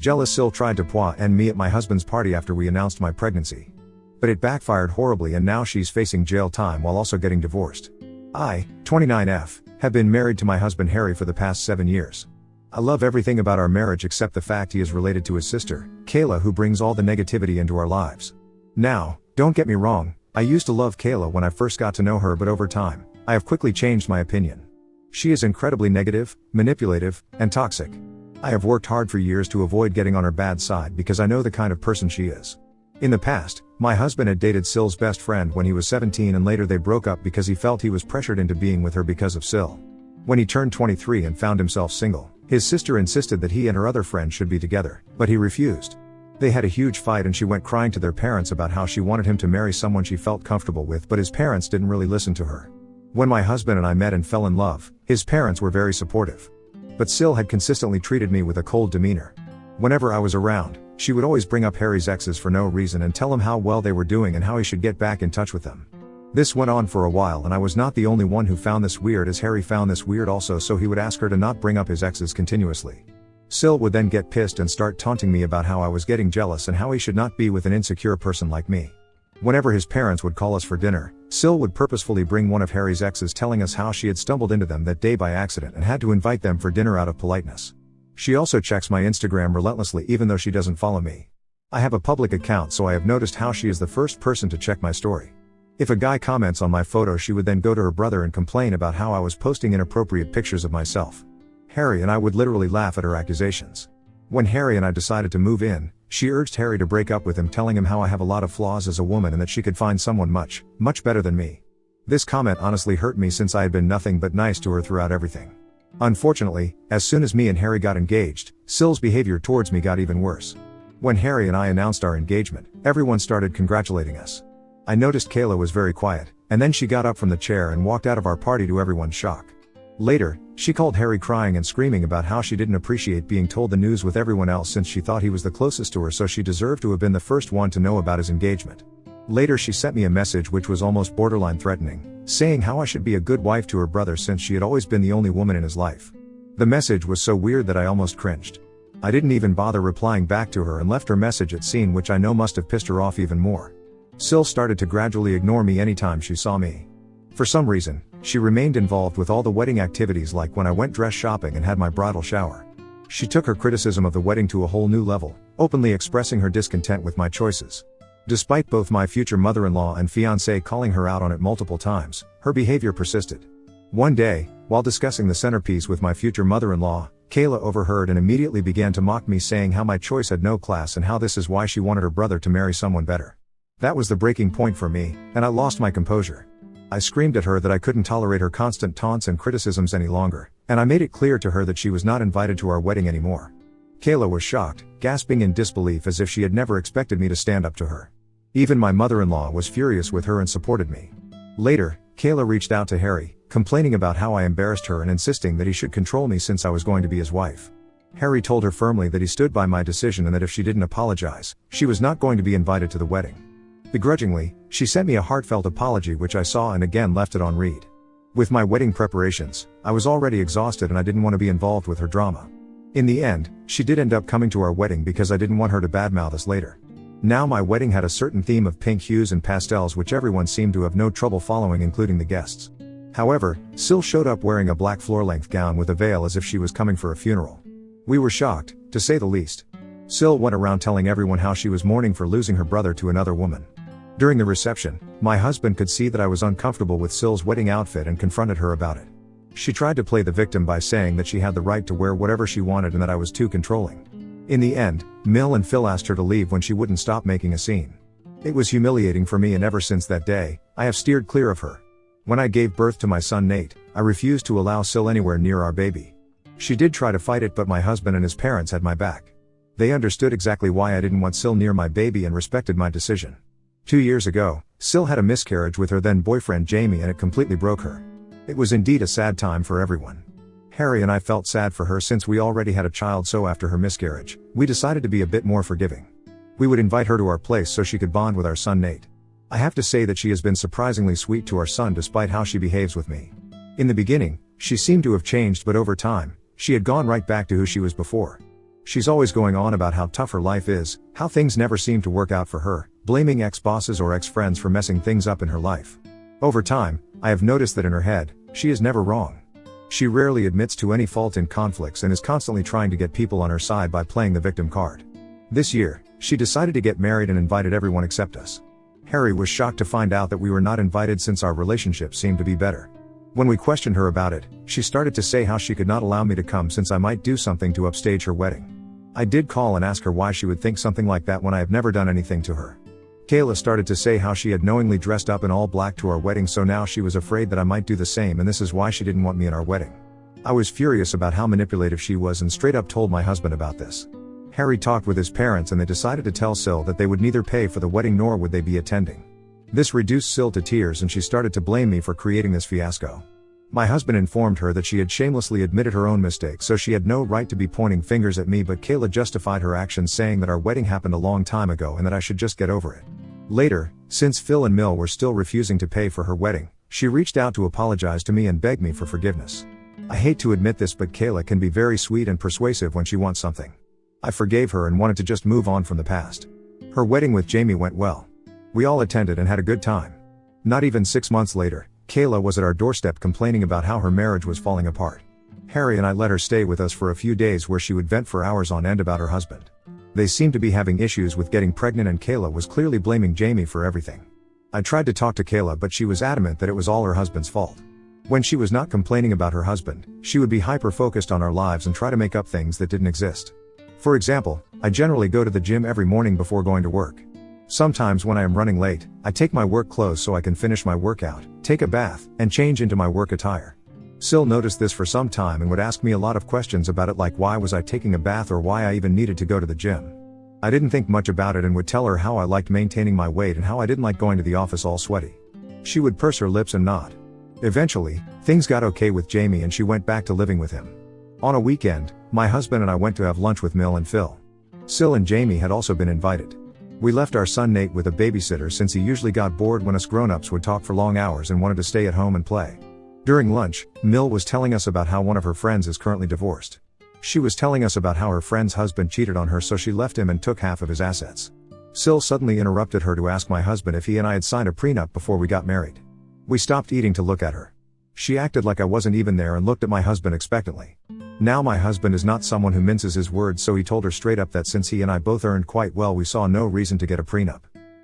Jealous Sil tried to Pois and me at my husband's party after we announced my pregnancy. But it backfired horribly and now she's facing jail time while also getting divorced. I, 29F, have been married to my husband Harry for the past 7 years. I love everything about our marriage except the fact he is related to his sister, Kayla, who brings all the negativity into our lives. Now, don't get me wrong, I used to love Kayla when I first got to know her, but over time, I have quickly changed my opinion. She is incredibly negative, manipulative, and toxic. I have worked hard for years to avoid getting on her bad side because I know the kind of person she is. In the past, my husband had dated Sil's best friend when he was 17 and later they broke up because he felt he was pressured into being with her because of Sil. When he turned 23 and found himself single, his sister insisted that he and her other friend should be together, but he refused. They had a huge fight and she went crying to their parents about how she wanted him to marry someone she felt comfortable with, but his parents didn't really listen to her. When my husband and I met and fell in love, his parents were very supportive. But Sil had consistently treated me with a cold demeanor. Whenever I was around, she would always bring up Harry's exes for no reason and tell him how well they were doing and how he should get back in touch with them. This went on for a while and I was not the only one who found this weird, as Harry found this weird also, so he would ask her to not bring up his exes continuously. Sil would then get pissed and start taunting me about how I was getting jealous and how he should not be with an insecure person like me. Whenever his parents would call us for dinner, Sil would purposefully bring one of Harry's exes, telling us how she had stumbled into them that day by accident and had to invite them for dinner out of politeness. She also checks my Instagram relentlessly even though she doesn't follow me. I have a public account, so I have noticed how she is the first person to check my story. If a guy comments on my photo, she would then go to her brother and complain about how I was posting inappropriate pictures of myself. Harry and I would literally laugh at her accusations. When Harry and I decided to move in, she urged Harry to break up with him, telling him how I have a lot of flaws as a woman and that she could find someone much, much better than me. This comment honestly hurt me since I had been nothing but nice to her throughout everything. Unfortunately, as soon as me and Harry got engaged, Sil's behavior towards me got even worse. When Harry and I announced our engagement, everyone started congratulating us. I noticed Kayla was very quiet, and then she got up from the chair and walked out of our party to everyone's shock. Later, she called Harry crying and screaming about how she didn't appreciate being told the news with everyone else since she thought he was the closest to her, so she deserved to have been the first one to know about his engagement. Later she sent me a message which was almost borderline threatening, saying how I should be a good wife to her brother since she had always been the only woman in his life. The message was so weird that I almost cringed. I didn't even bother replying back to her and left her message at scene, which I know must have pissed her off even more. Sil started to gradually ignore me anytime she saw me. For some reason, she remained involved with all the wedding activities, like when I went dress shopping and had my bridal shower. She took her criticism of the wedding to a whole new level, openly expressing her discontent with my choices. Despite both my future mother-in-law and fiancé calling her out on it multiple times, her behavior persisted. One day, while discussing the centerpiece with my future mother-in-law, Kayla overheard and immediately began to mock me, saying how my choice had no class and how this is why she wanted her brother to marry someone better. That was the breaking point for me, and I lost my composure. I screamed at her that I couldn't tolerate her constant taunts and criticisms any longer, and I made it clear to her that she was not invited to our wedding anymore. Kayla was shocked, gasping in disbelief as if she had never expected me to stand up to her. Even my mother-in-law was furious with her and supported me. Later, Kayla reached out to Harry, complaining about how I embarrassed her and insisting that he should control me since I was going to be his wife. Harry told her firmly that he stood by my decision and that if she didn't apologize, she was not going to be invited to the wedding. Begrudgingly, she sent me a heartfelt apology which I saw and again left it on read. With my wedding preparations, I was already exhausted and I didn't want to be involved with her drama. In the end, she did end up coming to our wedding because I didn't want her to badmouth us later. Now my wedding had a certain theme of pink hues and pastels which everyone seemed to have no trouble following, including the guests. However, Sil showed up wearing a black floor-length gown with a veil as if she was coming for a funeral. We were shocked, to say the least. Sil went around telling everyone how she was mourning for losing her brother to another woman. During the reception, my husband could see that I was uncomfortable with Sil's wedding outfit and confronted her about it. She tried to play the victim by saying that she had the right to wear whatever she wanted and that I was too controlling. In the end, Mill and Phil asked her to leave when she wouldn't stop making a scene. It was humiliating for me, and ever since that day, I have steered clear of her. When I gave birth to my son Nate, I refused to allow Sil anywhere near our baby. She did try to fight it, but my husband and his parents had my back. They understood exactly why I didn't want Sil near my baby and respected my decision. 2 years ago, Sil had a miscarriage with her then boyfriend Jamie and it completely broke her. It was indeed a sad time for everyone. Harry and I felt sad for her since we already had a child, so after her miscarriage, we decided to be a bit more forgiving. We would invite her to our place so she could bond with our son Nate. I have to say that she has been surprisingly sweet to our son despite how she behaves with me. In the beginning, she seemed to have changed, but over time, she had gone right back to who she was before. She's always going on about how tough her life is, how things never seem to work out for her, blaming ex-bosses or ex-friends for messing things up in her life. Over time, I have noticed that in her head, she is never wrong. She rarely admits to any fault in conflicts and is constantly trying to get people on her side by playing the victim card. This year, she decided to get married and invited everyone except us. Harry was shocked to find out that we were not invited since our relationship seemed to be better. When we questioned her about it, she started to say how she could not allow me to come since I might do something to upstage her wedding. I did call and ask her why she would think something like that when I have never done anything to her. Kayla started to say how she had knowingly dressed up in all black to our wedding, so now she was afraid that I might do the same, and this is why she didn't want me in our wedding. I was furious about how manipulative she was and straight up told my husband about this. Harry talked with his parents and they decided to tell SIL that they would neither pay for the wedding nor would they be attending. This reduced SIL to tears and she started to blame me for creating this fiasco. My husband informed her that she had shamelessly admitted her own mistake, so she had no right to be pointing fingers at me, but Kayla justified her actions saying that our wedding happened a long time ago and that I should just get over it. Later, since Phil and Mill were still refusing to pay for her wedding, she reached out to apologize to me and beg me for forgiveness. I hate to admit this, but Kayla can be very sweet and persuasive when she wants something. I forgave her and wanted to just move on from the past. Her wedding with Jamie went well. We all attended and had a good time. Not even 6 months later, Kayla was at our doorstep complaining about how her marriage was falling apart. Harry and I let her stay with us for a few days where she would vent for hours on end about her husband. They seemed to be having issues with getting pregnant and Kayla was clearly blaming Jamie for everything. I tried to talk to Kayla, but she was adamant that it was all her husband's fault. When she was not complaining about her husband, she would be hyper-focused on our lives and try to make up things that didn't exist. For example, I generally go to the gym every morning before going to work. Sometimes when I am running late, I take my work clothes so I can finish my workout, take a bath, and change into my work attire. SIL noticed this for some time and would ask me a lot of questions about it, like why was I taking a bath or why I even needed to go to the gym. I didn't think much about it and would tell her how I liked maintaining my weight and how I didn't like going to the office all sweaty. She would purse her lips and nod. Eventually, things got okay with Jamie and she went back to living with him. On a weekend, my husband and I went to have lunch with Mill and Phil. SIL and Jamie had also been invited. We left our son Nate with a babysitter since he usually got bored when us grown-ups would talk for long hours and wanted to stay at home and play. During lunch, Mill was telling us about how one of her friends is currently divorced. She was telling us about how her friend's husband cheated on her, so she left him and took half of his assets. SIL suddenly interrupted her to ask my husband if he and I had signed a prenup before we got married. We stopped eating to look at her. She acted like I wasn't even there and looked at my husband expectantly. Now my husband is not someone who minces his words, so he told her straight up that since he and I both earned quite well, we saw no reason to get a prenup.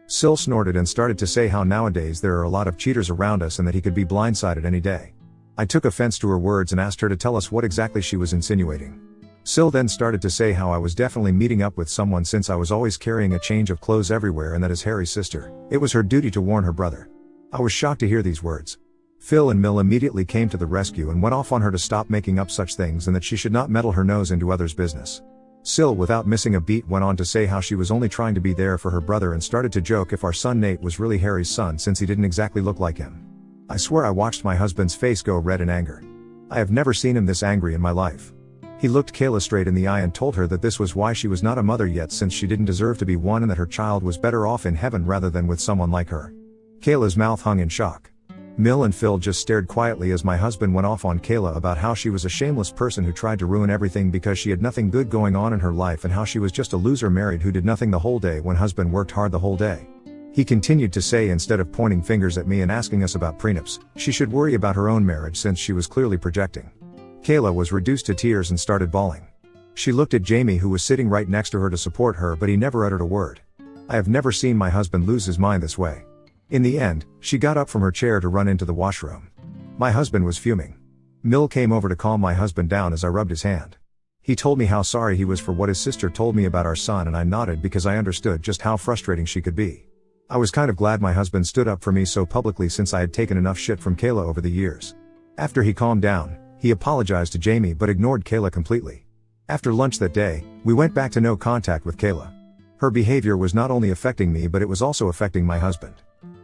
SIL snorted and started to say how nowadays there are a lot of cheaters around us and that he could be blindsided any day. I took offense to her words and asked her to tell us what exactly she was insinuating. SIL then started to say how I was definitely meeting up with someone since I was always carrying a change of clothes everywhere and that as Harry's sister, it was her duty to warn her brother. I was shocked to hear these words. Phil and Mill immediately came to the rescue and went off on her to stop making up such things and that she should not meddle her nose into others' business. SIL, without missing a beat, went on to say how she was only trying to be there for her brother and started to joke if our son Nate was really Harry's son since he didn't exactly look like him. I swear I watched my husband's face go red in anger. I have never seen him this angry in my life. He looked Kayla straight in the eye and told her that this was why she was not a mother yet, since she didn't deserve to be one and that her child was better off in heaven rather than with someone like her. Kayla's mouth hung in shock. Mill and Phil just stared quietly as my husband went off on Kayla about how she was a shameless person who tried to ruin everything because she had nothing good going on in her life and how she was just a loser married who did nothing the whole day when husband worked hard the whole day. He continued to say instead of pointing fingers at me and asking us about prenups, she should worry about her own marriage since she was clearly projecting. Kayla was reduced to tears and started bawling. She looked at Jamie, who was sitting right next to her, to support her, but he never uttered a word. I have never seen my husband lose his mind this way. In the end, she got up from her chair to run into the washroom. My husband was fuming. Mill came over to calm my husband down as I rubbed his hand. He told me how sorry he was for what his sister told me about our son, and I nodded because I understood just how frustrating she could be. I was kind of glad my husband stood up for me so publicly since I had taken enough shit from Kayla over the years. After he calmed down, he apologized to Jamie but ignored Kayla completely. After lunch that day, we went back to no contact with Kayla. Her behavior was not only affecting me but it was also affecting my husband.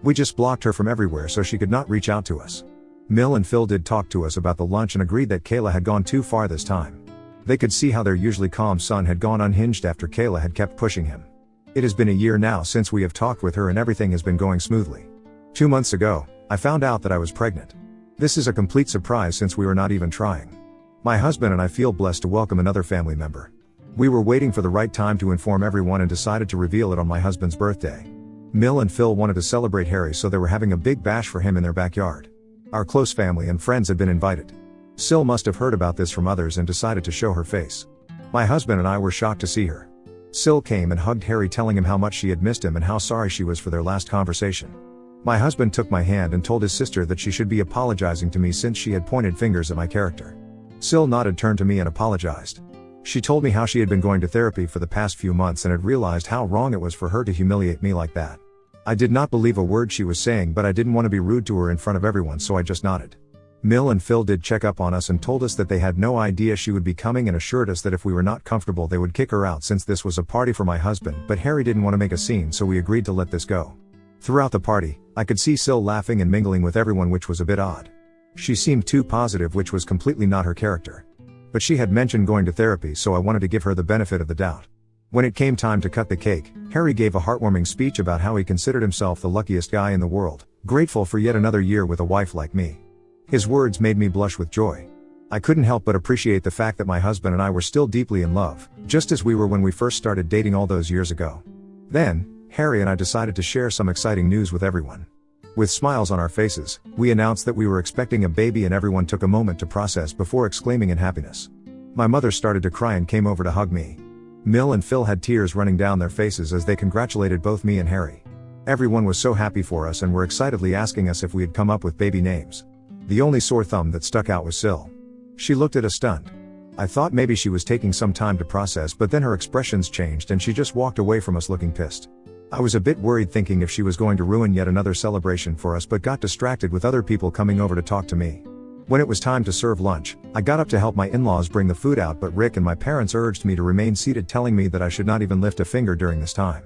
We just blocked her from everywhere so she could not reach out to us. Mill and Phil did talk to us about the lunch and agreed that Kayla had gone too far this time. They could see how their usually calm son had gone unhinged after Kayla had kept pushing him. It has been a year now since we have talked with her and everything has been going smoothly. 2 months ago, I found out that I was pregnant. This is a complete surprise since we were not even trying. My husband and I feel blessed to welcome another family member. We were waiting for the right time to inform everyone and decided to reveal it on my husband's birthday. Mill and Phil wanted to celebrate Harry, so they were having a big bash for him in their backyard. Our close family and friends had been invited. SIL must have heard about this from others and decided to show her face. My husband and I were shocked to see her. SIL came and hugged Harry, telling him how much she had missed him and how sorry she was for their last conversation. My husband took my hand and told his sister that she should be apologizing to me since she had pointed fingers at my character. SIL nodded, turned to me and apologized. She told me how she had been going to therapy for the past few months and had realized how wrong it was for her to humiliate me like that. I did not believe a word she was saying, but I didn't want to be rude to her in front of everyone, so I just nodded. Mill and Phil did check up on us and told us that they had no idea she would be coming and assured us that if we were not comfortable they would kick her out since this was a party for my husband, but Harry didn't want to make a scene, so we agreed to let this go. Throughout the party, I could see SIL laughing and mingling with everyone, which was a bit odd. She seemed too positive, which was completely not her character. But she had mentioned going to therapy, so I wanted to give her the benefit of the doubt. When it came time to cut the cake, Harry gave a heartwarming speech about how he considered himself the luckiest guy in the world, grateful for yet another year with a wife like me. His words made me blush with joy. I couldn't help but appreciate the fact that my husband and I were still deeply in love, just as we were when we first started dating all those years ago. Then, Harry and I decided to share some exciting news with everyone. With smiles on our faces, we announced that we were expecting a baby, and everyone took a moment to process before exclaiming in happiness. My mother started to cry and came over to hug me. Mill and Phil had tears running down their faces as they congratulated both me and Harry. Everyone was so happy for us and were excitedly asking us if we had come up with baby names. The only sore thumb that stuck out was SIL. She looked at us stunned. I thought maybe she was taking some time to process, but then her expressions changed and she just walked away from us looking pissed. I was a bit worried, thinking if she was going to ruin yet another celebration for us, but got distracted with other people coming over to talk to me. When it was time to serve lunch, I got up to help my in-laws bring the food out, but Rick and my parents urged me to remain seated, telling me that I should not even lift a finger during this time.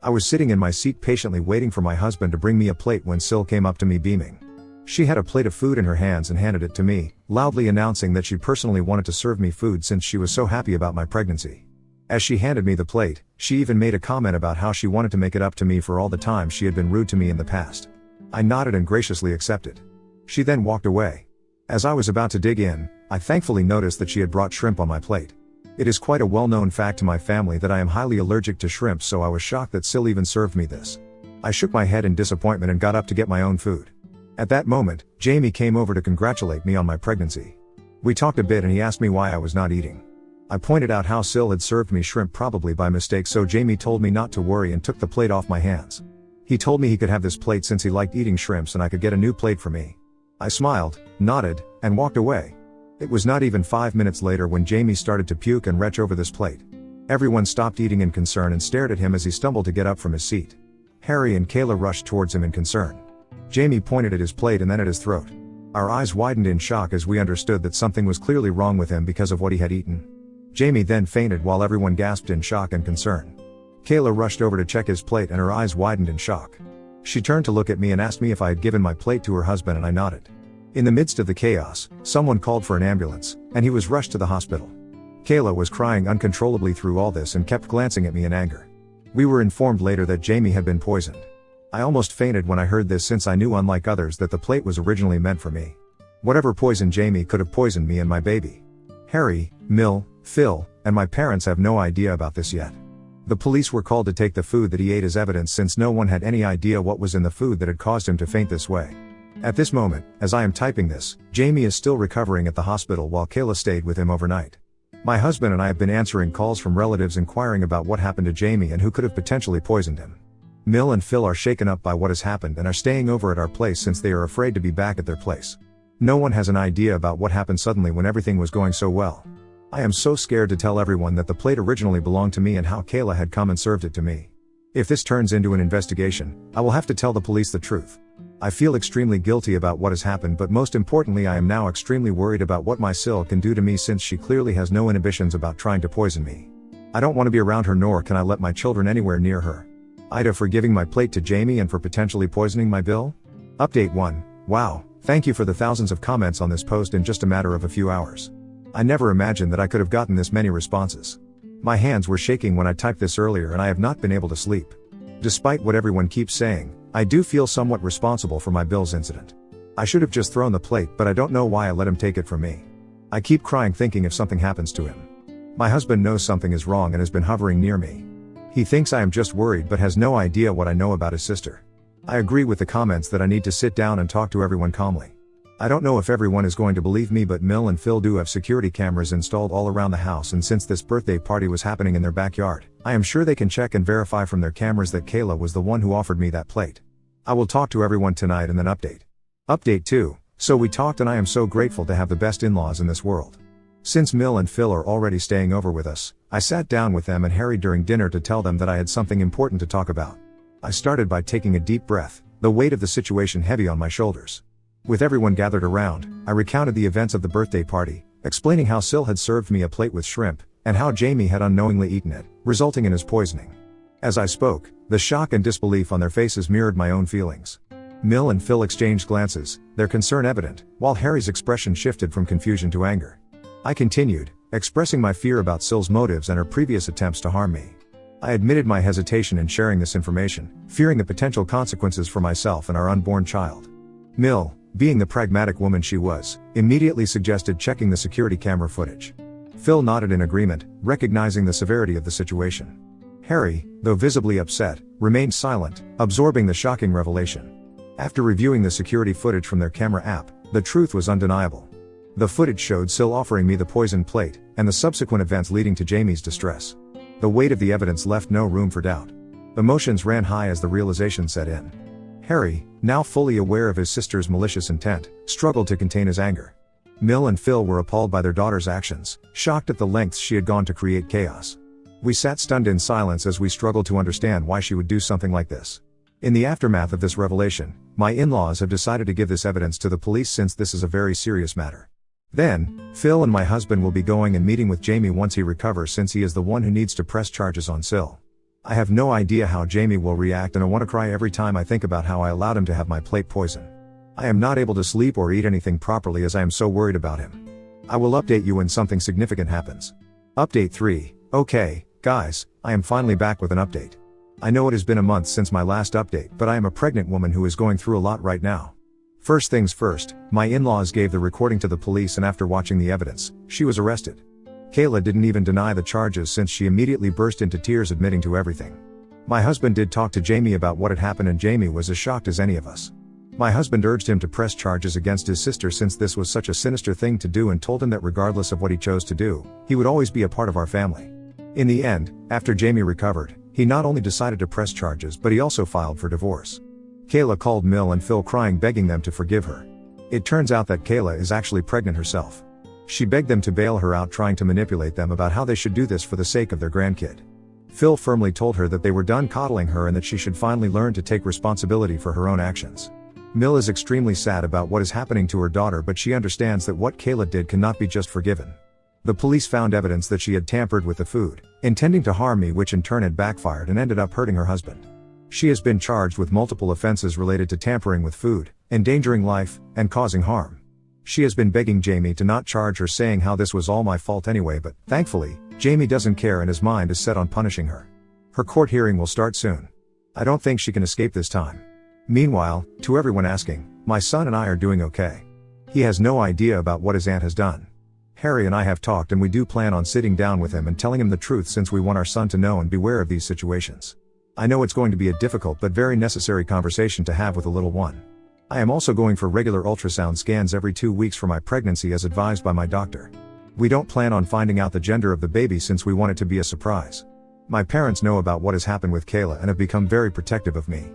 I was sitting in my seat patiently waiting for my husband to bring me a plate when SIL came up to me beaming. She had a plate of food in her hands and handed it to me, loudly announcing that she personally wanted to serve me food since she was so happy about my pregnancy. As she handed me the plate, she even made a comment about how she wanted to make it up to me for all the times she had been rude to me in the past. I nodded and graciously accepted. She then walked away. As I was about to dig in, I thankfully noticed that she had brought shrimp on my plate. It is quite a well-known fact to my family that I am highly allergic to shrimp, so I was shocked that SIL even served me this. I shook my head in disappointment and got up to get my own food. At that moment, Jamie came over to congratulate me on my pregnancy. We talked a bit and he asked me why I was not eating. I pointed out how SIL had served me shrimp probably by mistake, so Jamie told me not to worry and took the plate off my hands. He told me he could have this plate since he liked eating shrimps and I could get a new plate for me. I smiled, nodded, and walked away. It was not even 5 minutes later when Jamie started to puke and retch over this plate. Everyone stopped eating in concern and stared at him as he stumbled to get up from his seat. Harry and Kayla rushed towards him in concern. Jamie pointed at his plate and then at his throat. Our eyes widened in shock as we understood that something was clearly wrong with him because of what he had eaten. Jamie then fainted while everyone gasped in shock and concern. Kayla rushed over to check his plate and her eyes widened in shock. She turned to look at me and asked me if I had given my plate to her husband, and I nodded. In the midst of the chaos, someone called for an ambulance, and he was rushed to the hospital. Kayla was crying uncontrollably through all this and kept glancing at me in anger. We were informed later that Jamie had been poisoned. I almost fainted when I heard this, since I knew, unlike others, that the plate was originally meant for me. Whatever poisoned Jamie could have poisoned me and my baby. Harry, Mill, Phil, and my parents have no idea about this yet. The police were called to take the food that he ate as evidence, since no one had any idea what was in the food that had caused him to faint this way. At this moment, as I am typing this, Jamie is still recovering at the hospital while Kayla stayed with him overnight. My husband and I have been answering calls from relatives inquiring about what happened to Jamie and who could have potentially poisoned him. Mill and Phil are shaken up by what has happened and are staying over at our place since they are afraid to be back at their place. No one has an idea about what happened suddenly when everything was going so well. I am so scared to tell everyone that the plate originally belonged to me and how Kayla had come and served it to me. If this turns into an investigation, I will have to tell the police the truth. I feel extremely guilty about what has happened, but most importantly I am now extremely worried about what my SIL can do to me, since she clearly has no inhibitions about trying to poison me. I don't want to be around her, nor can I let my children anywhere near her. Ida for giving my plate to Jamie and for potentially poisoning my Bill? Update 1. Wow, thank you for the thousands of comments on this post in just a matter of a few hours. I never imagined that I could have gotten this many responses. My hands were shaking when I typed this earlier and I have not been able to sleep. Despite what everyone keeps saying, I do feel somewhat responsible for my Bill's incident. I should have just thrown the plate, but I don't know why I let him take it from me. I keep crying thinking if something happens to him. My husband knows something is wrong and has been hovering near me. He thinks I am just worried but has no idea what I know about his sister. I agree with the comments that I need to sit down and talk to everyone calmly. I don't know if everyone is going to believe me, but Mill and Phil do have security cameras installed all around the house, and since this birthday party was happening in their backyard, I am sure they can check and verify from their cameras that Kayla was the one who offered me that plate. I will talk to everyone tonight and then update. Update 2. So we talked and I am so grateful to have the best in-laws in this world. Since Mill and Phil are already staying over with us, I sat down with them and Harry during dinner to tell them that I had something important to talk about. I started by taking a deep breath, the weight of the situation heavy on my shoulders. With everyone gathered around, I recounted the events of the birthday party, explaining how SIL had served me a plate with shrimp, and how Jamie had unknowingly eaten it, resulting in his poisoning. As I spoke, the shock and disbelief on their faces mirrored my own feelings. Mill and Phil exchanged glances, their concern evident, while Harry's expression shifted from confusion to anger. I continued, expressing my fear about SIL's motives and her previous attempts to harm me. I admitted my hesitation in sharing this information, fearing the potential consequences for myself and our unborn child. Mill, being the pragmatic woman she was, immediately suggested checking the security camera footage. Phil nodded in agreement, recognizing the severity of the situation. Harry, though visibly upset, remained silent, absorbing the shocking revelation. After reviewing the security footage from their camera app, the truth was undeniable. The footage showed SIL offering me the poisoned plate, and the subsequent events leading to Jamie's distress. The weight of the evidence left no room for doubt. Emotions ran high as the realization set in. Harry, now fully aware of his sister's malicious intent, struggled to contain his anger. Mill and Phil were appalled by their daughter's actions, shocked at the lengths she had gone to create chaos. We sat stunned in silence as we struggled to understand why she would do something like this. In the aftermath of this revelation, my in-laws have decided to give this evidence to the police since this is a very serious matter. Then, Phil and my husband will be going and meeting with Jamie once he recovers, since he is the one who needs to press charges on SIL. I have no idea how Jamie will react, and I want to cry every time I think about how I allowed him to have my plate poison. I am not able to sleep or eat anything properly as I am so worried about him. I will update you when something significant happens. Update 3. Okay, guys, I am finally back with an update. I know it has been a month since my last update, but I am a pregnant woman who is going through a lot right now. First things first, my in-laws gave the recording to the police, and after watching the evidence, she was arrested. Kayla didn't even deny the charges since she immediately burst into tears admitting to everything. My husband did talk to Jamie about what had happened, and Jamie was as shocked as any of us. My husband urged him to press charges against his sister since this was such a sinister thing to do, and told him that regardless of what he chose to do, he would always be a part of our family. In the end, after Jamie recovered, he not only decided to press charges but he also filed for divorce. Kayla called Mill and Phil crying, begging them to forgive her. It turns out that Kayla is actually pregnant herself. She begged them to bail her out, trying to manipulate them about how they should do this for the sake of their grandkid. Phil firmly told her that they were done coddling her and that she should finally learn to take responsibility for her own actions. Mill is extremely sad about what is happening to her daughter, but she understands that what Kayla did cannot be just forgiven. The police found evidence that she had tampered with the food, intending to harm me, which in turn had backfired and ended up hurting her husband. She has been charged with multiple offenses related to tampering with food, endangering life, and causing harm. She has been begging Jamie to not charge her, saying how this was all my fault anyway, but thankfully, Jamie doesn't care and his mind is set on punishing her. Her court hearing will start soon. I don't think she can escape this time. Meanwhile, to everyone asking, my son and I are doing okay. He has no idea about what his aunt has done. Harry and I have talked, and we do plan on sitting down with him and telling him the truth, since we want our son to know and beware of these situations. I know it's going to be a difficult but very necessary conversation to have with a little one. I am also going for regular ultrasound scans every 2 weeks for my pregnancy as advised by my doctor. We don't plan on finding out the gender of the baby since we want it to be a surprise. My parents know about what has happened with Kayla and have become very protective of me.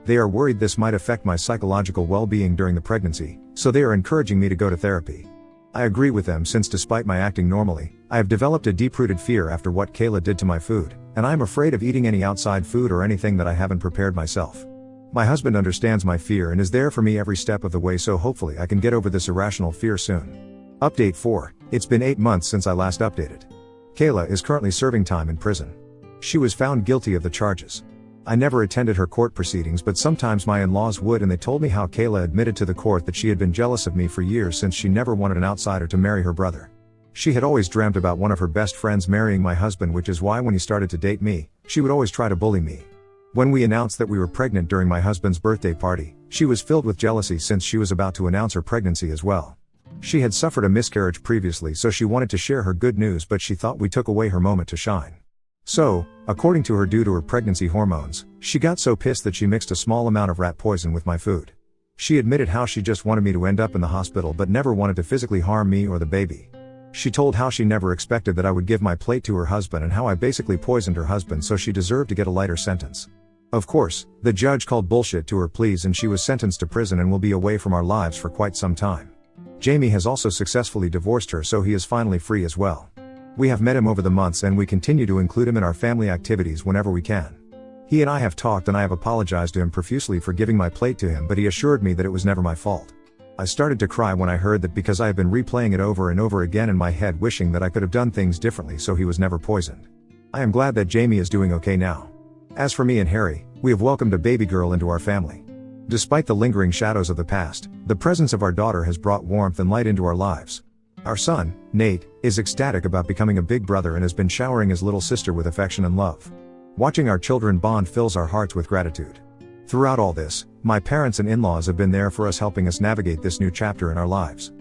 They are worried this might affect my psychological well-being during the pregnancy, so they are encouraging me to go to therapy. I agree with them, since despite my acting normally, I have developed a deep-rooted fear after what Kayla did to my food, and I am afraid of eating any outside food or anything that I haven't prepared myself. My husband understands my fear and is there for me every step of the way, so hopefully I can get over this irrational fear soon. Update 4. It's been 8 months since I last updated. Kayla is currently serving time in prison. She was found guilty of the charges. I never attended her court proceedings, but sometimes my in-laws would, and they told me how Kayla admitted to the court that she had been jealous of me for years, since she never wanted an outsider to marry her brother. She had always dreamt about one of her best friends marrying my husband, which is why when he started to date me, she would always try to bully me. When we announced that we were pregnant during my husband's birthday party, she was filled with jealousy since she was about to announce her pregnancy as well. She had suffered a miscarriage previously, so she wanted to share her good news, but she thought we took away her moment to shine. So, according to her, due to her pregnancy hormones, she got so pissed that she mixed a small amount of rat poison with my food. She admitted how she just wanted me to end up in the hospital but never wanted to physically harm me or the baby. She told how she never expected that I would give my plate to her husband and how I basically poisoned her husband so she deserved to get a lighter sentence. Of course, the judge called bullshit to her pleas and she was sentenced to prison and will be away from our lives for quite some time. Jamie has also successfully divorced her, so he is finally free as well. We have met him over the months and we continue to include him in our family activities whenever we can. He and I have talked and I have apologized to him profusely for giving my plate to him, but he assured me that it was never my fault. I started to cry when I heard that because I have been replaying it over and over again in my head, wishing that I could have done things differently so he was never poisoned. I am glad that Jamie is doing okay now. As for me and Harry, we have welcomed a baby girl into our family. Despite the lingering shadows of the past, the presence of our daughter has brought warmth and light into our lives. Our son, Nate, is ecstatic about becoming a big brother and has been showering his little sister with affection and love. Watching our children bond fills our hearts with gratitude. Throughout all this, my parents and in-laws have been there for us, helping us navigate this new chapter in our lives.